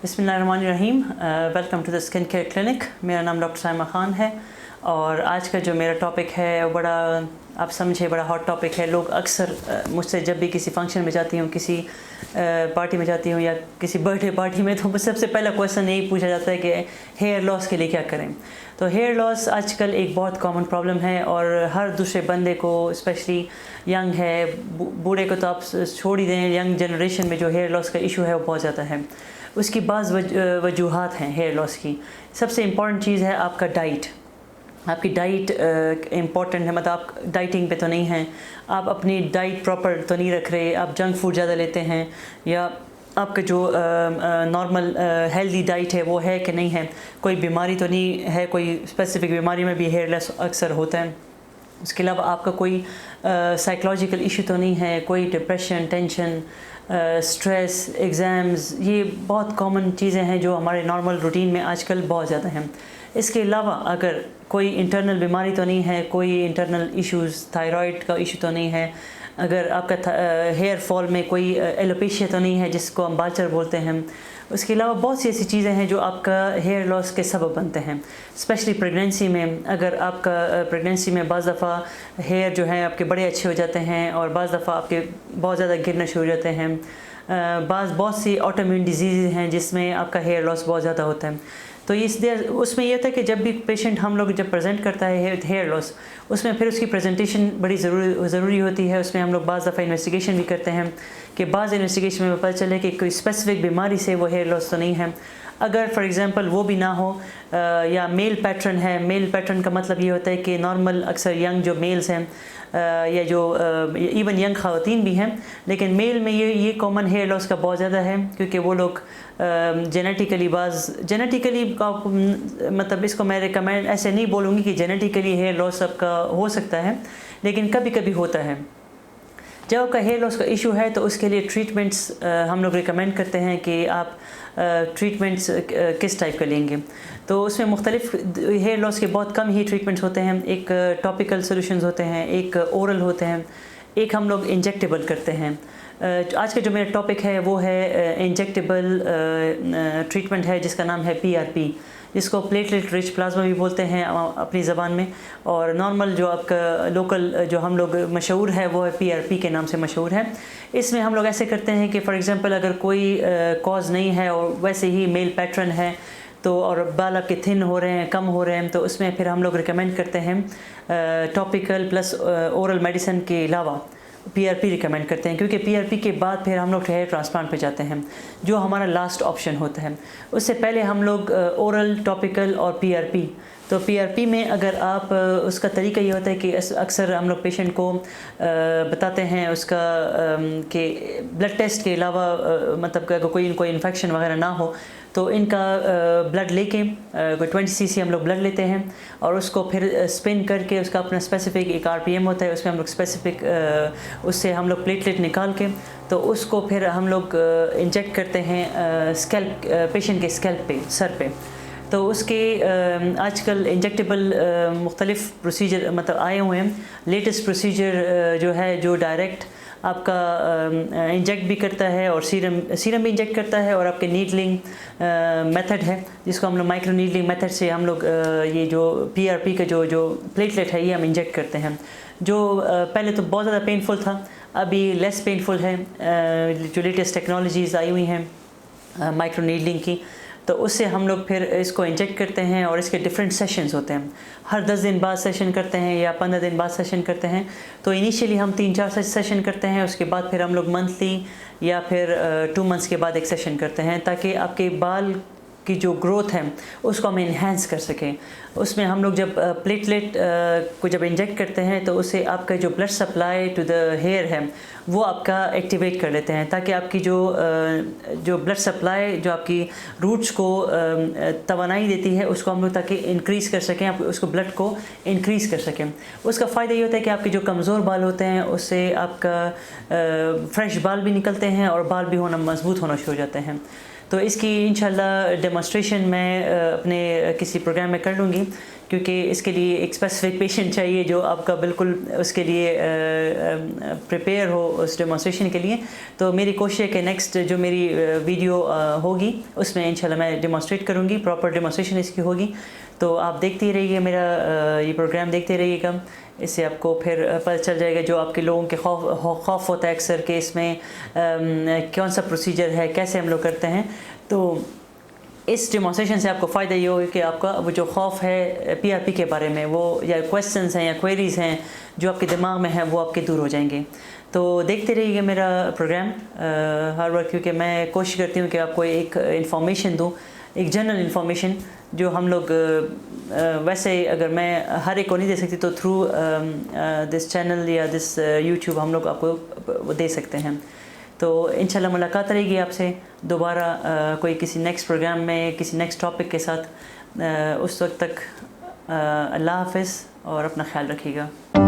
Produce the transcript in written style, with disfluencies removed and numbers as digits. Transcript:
बिस्मिल्लाहिर्रहमानिर्रहीम। Welcome to the skin care clinic. मेरा नाम डॉक्टर साइमा ख़ान है और आज का जो मेरा टॉपिक है वो बड़ा, आप समझे, बड़ा हॉट टॉपिक है। लोग अक्सर मुझसे जब भी किसी फंक्शन में जाती हूँ, किसी पार्टी में जाती हूँ या किसी बर्थडे पार्टी में, तो मुझसे सबसे पहला क्वेश्चन यही पूछा जाता है कि हेयर लॉस के लिए क्या करें। तो हेयर लॉस आजकल एक बहुत कॉमन प्रॉब्लम है और हर दूसरे बंदे को, स्पेशली यंग है, बूढ़े को तो आप छोड़ ही दें, यंग जनरेशन में जो हेयर लॉस का इशू है वो बहुत ज़्यादा है। उसकी बाज़ वजूहात हैं हेयर लॉस की। सबसे इम्पॉर्टेंट चीज़ है आपका डाइट। आपकी डाइट इम्पॉर्टेंट है, मतलब आप डाइटिंग पे तो नहीं हैं, आप अपनी डाइट प्रॉपर तो नहीं रख रहे, आप जंक फूड ज़्यादा लेते हैं, या आपका जो नॉर्मल हेल्दी डाइट है वो है कि नहीं है, कोई बीमारी तो नहीं है, कोई स्पेसिफिक बीमारी में भी हेयर लॉस अक्सर होता है। उसके अलावा आपका कोई साइकोलॉजिकल इशू तो नहीं है, कोई डिप्रेशन, टेंशन, स्ट्रेस, एग्ज़ाम्स, ये बहुत कॉमन चीज़ें हैं जो हमारे नॉर्मल रूटीन में आजकल बहुत ज़्यादा हैं। इसके अलावा अगर कोई इंटरनल बीमारी तो नहीं है, कोई इंटरनल इश्यूज़, थायराइड का इशू तो नहीं है, अगर आपका हेयर फॉल में कोई एलोपेशिया तो नहीं है जिसको हम बालचर बोलते हैं। उसके अलावा बहुत सी ऐसी चीज़ें हैं जो आपका हेयर लॉस के सबब बनते हैं। स्पेशली प्रेगनेंसी में, अगर आपका प्रेगनेंसी में बाज़ दफ़ा हेयर जो है आपके बड़े अच्छे हो जाते हैं और बाज़ दफ़ा आपके बहुत ज़्यादा गिरना शुरू हो जाते हैं। बहुत सी ऑटोइम्यून डिजीज़ हैं जिसमें आपका हेयर लॉस बहुत ज़्यादा होता है। तो इसलिए उसमें यह था कि जब भी पेशेंट हम लोग जब प्रेजेंट करता है हेयर लॉस, उसमें फिर उसकी प्रेजेंटेशन बड़ी ज़रूरी होती है। उसमें हम लोग बाज़ दफ़ा इन्वेस्टिगेशन भी करते हैं कि बाज़ इन्वेस्टिगेशन में पता चले कि कोई स्पेसिफिक बीमारी से वो हेयर लॉस तो नहीं है। अगर फॉर एग्ज़ाम्पल वो भी ना हो, या मेल पैटर्न है, मेल पैटर्न का मतलब ये होता है कि नॉर्मल अक्सर यंग जो मेल्स हैं, या जो इवन यंग ख़वातीन भी हैं, लेकिन मेल में ये कॉमन हेयर लॉस का बहुत ज़्यादा है, क्योंकि वो लोग जेनेटिकली जेनेटिकली का, मतलब इसको मैं रिकमेंड ऐसे नहीं बोलूँगी कि जेनेटिकली हेयर लॉस सबका हो सकता है, लेकिन कभी कभी होता है। जब आपका हेयर लॉस का इशू है तो उसके लिए ट्रीटमेंट्स हम लोग रिकमेंड करते हैं कि आप ट्रीटमेंट्स किस टाइप का लेंगे। तो उसमें मुख्तलिफ हेयर लॉस के बहुत कम ही ट्रीटमेंट्स होते हैं। एक टॉपिकल सॉल्यूशंस होते हैं, एक ओरल होते हैं, एक हम लोग इंजेक्टेबल करते हैं। आज का जो मेरा टॉपिक है वो है इंजेक्टेबल ट्रीटमेंट है जिसका नाम है PRP, जिसको प्लेटलेट रिच प्लाज्मा भी बोलते हैं अपनी ज़बान में, और नॉर्मल जो आपका लोकल जो हम लोग मशहूर है वो है PRP के नाम से मशहूर है। इसमें हम लोग ऐसे करते हैं कि फ़ॉर एग्ज़ाम्पल अगर कोई कॉज नहीं है और वैसे ही मेल पैटर्न है तो, और बाल आपके थिन हो रहे हैं, कम हो रहे हैं, तो उसमें फिर हम लोग रिकमेंड करते हैं टॉपिकल प्लस ओरल मेडिसिन के अलावा PRP रिकमेंड करते हैं, क्योंकि PRP के बाद फिर हम लोग हेयर ट्रांसप्लांट पे जाते हैं जो हमारा लास्ट ऑप्शन होता है। उससे पहले हम लोग ओरल, टॉपिकल और PRP। तो PRP में अगर आप उसका तरीका ये होता है कि अक्सर हम लोग पेशेंट को बताते हैं उसका कि ब्लड टेस्ट के अलावा, मतलब कि अगर कोई इन्फेक्शन वगैरह ना हो तो इनका ब्लड लेके कोई 20 cc हम लोग ब्लड लेते हैं और उसको फिर स्पिन करके उसका अपना स्पेसिफिक एक RPM होता है, उसमें हम लोग स्पेसिफिक उससे हम लोग प्लेटलेट निकाल के तो उसको फिर हम लोग इंजेक्ट करते हैं स्कैल्प, पेशेंट के स्कैल्प पे, सर पे। तो उसके आजकल इंजेक्टेबल मुख्तलिफ प्रोसीजर मतलब आए हुए हैं। लेटेस्ट प्रोसीजर जो है, जो डायरेक्ट आपका इंजेक्ट भी करता है और सीरम भी इंजेक्ट करता है, और आपके नीडलिंग मेथड है जिसको हम लोग माइक्रो नीडलिंग मेथड से हम लोग ये जो PRP का जो प्लेटलेट है ये हम इंजेक्ट करते हैं, जो पहले तो बहुत ज़्यादा पेनफुल था, अभी लेस पेनफुल है। जो लेटेस्ट टेक्नोलॉजीज़ आई हुई हैं माइक्रो नीडलिंग की, तो उससे हम लोग फिर इसको इंजेक्ट करते हैं और इसके डिफरेंट सेशंस होते हैं। हर 10 दिन बाद सेशन करते हैं या 15 दिन बाद सेशन करते हैं। तो इनिशियली हम 3-4 सेशन करते हैं, उसके बाद फिर हम लोग मंथली या फिर 2 मंथ्स के बाद एक सेशन करते हैं, ताकि आपके बाल की जो ग्रोथ है उसको हम इन्हेंस कर सकें। उसमें हम लोग जब प्लेटलेट को जब इंजेक्ट करते हैं तो उससे आपका जो blood supply to the hair है वो आपका एक्टिवेट कर लेते हैं, ताकि आपकी जो ब्लड सप्लाई जो आपकी रूट्स को तवानाई देती है उसको हम लोग ताकि इंक्रीज़ कर सकें, आप उसको ब्लड को इंक्रीज़ कर सकें। उसका फ़ायदा ये होता है कि आपके जो कमज़ोर बाल होते हैं उससे आपका फ्रेश बाल भी निकलते हैं और बाल भी होना मजबूत होना शुरू हो जाते हैं। तो इसकी इंशाल्लाह डेमोन्स्ट्रेशन मैं अपने किसी प्रोग्राम में कर लूँगी کیونکہ اس کے لیے ایک اسپیسیفک پیشنٹ چاہیے جو آپ کا بالکل اس کے لیے پریپیئر ہو اس ڈیمانسٹریشن کے لیے. تو میری کوشش ہے کہ نیکسٹ جو میری ویڈیو ہوگی اس میں انشاءاللہ میں ڈیمانسٹریٹ کروں گی, پراپر ڈیمانسٹریشن اس کی ہوگی. تو آپ دیکھتے ہی رہیے میرا یہ پروگرام, دیکھتے رہیے گا. اس سے آپ کو پھر پتہ چل جائے گا جو آپ کے لوگوں کے خوف ہوتا ہے اکثر کہ اس میں کون سا پروسیجر ہے, کیسے ہم لوگ کرتے ہیں. تو اس ڈیمانسٹریشن سے آپ کو فائدہ یہ ہوگا کہ آپ کا وہ جو خوف ہے پی آر پی کے بارے میں, وہ یا کویسچنس ہیں یا کوئریز ہیں جو آپ کے دماغ میں ہیں, وہ آپ کے دور ہو جائیں گے. تو دیکھتے رہیے گا میرا پروگرام ہر وقت, کیونکہ میں کوشش کرتی ہوں کہ آپ کو ایک انفارمیشن دوں, ایک جنرل انفارمیشن جو ہم لوگ ویسے اگر میں ہر ایک کو نہیں دے سکتی تو تھرو دس چینل یا دس یوٹیوب ہم لوگ آپ کو دے سکتے ہیں. تو انشاءاللہ ملاقات رہے گی آپ سے دوبارہ کوئی کسی نیکسٹ پروگرام میں کسی نیکسٹ ٹاپک کے ساتھ. اس وقت تک اللہ حافظ اور اپنا خیال رکھیے گا.